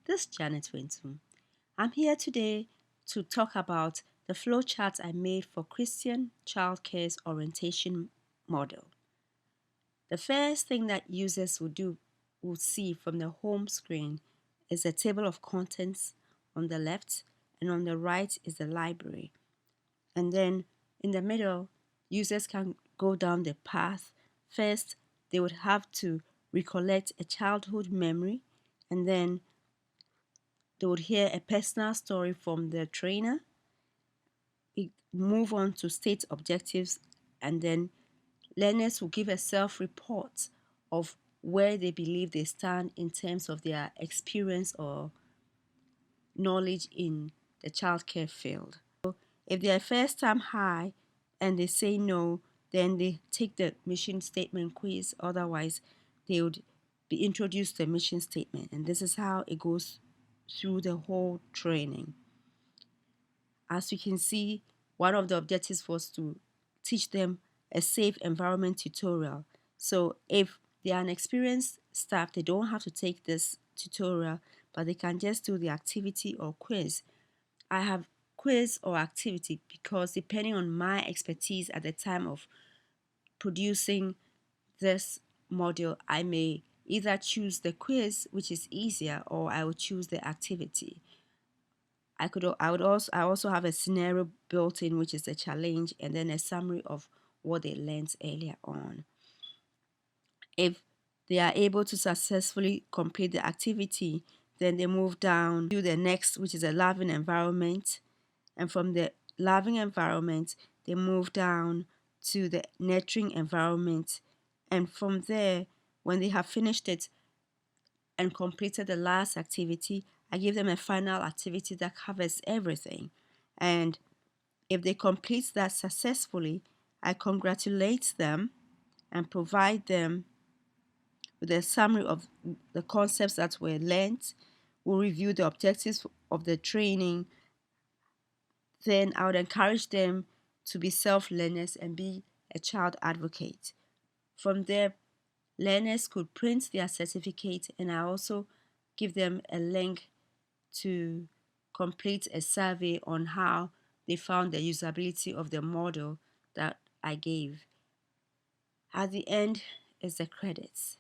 This is Janet Winton. I'm here today to talk about the flowchart I made for Christian childcare's orientation model. The first thing that users will see from the home screen is a table of contents on the left, and on the right is the library. And then in the middle, users can go down the path. First, they would have to recollect a childhood memory, and then they would hear a personal story from the trainer, move on to state objectives, and then learners will give a self-report of where they believe they stand in terms of their experience or knowledge in the childcare field. If they are first time high and they say no, then they take the mission statement quiz. Otherwise, they would be introduced to the mission statement. And this is how it goes through the whole training. As you can see, one of the objectives was to teach them a safe environment tutorial. So if they are an experienced staff, they don't have to take this tutorial, but they can just do the activity or quiz. I have quiz or activity because depending on my expertise at the time of producing this module, I may either choose the quiz, which is easier, or I will choose the activity. I also have a scenario built in, which is a challenge, and then a summary of what they learned earlier on. If they are able to successfully complete the activity, then they move down to the next, which is a loving environment. And from the loving environment, they move down to the nurturing environment. And from there, when they have finished it and completed the last activity, I give them a final activity that covers everything. And if they complete that successfully, I congratulate them and provide them with a summary of the concepts that were learned. We'll review the objectives of the training. Then I would encourage them to be self-learners and be a child advocate. From there, learners could print their certificate, and I also give them a link to complete a survey on how they found the usability of the model that I gave. At the end is the credits.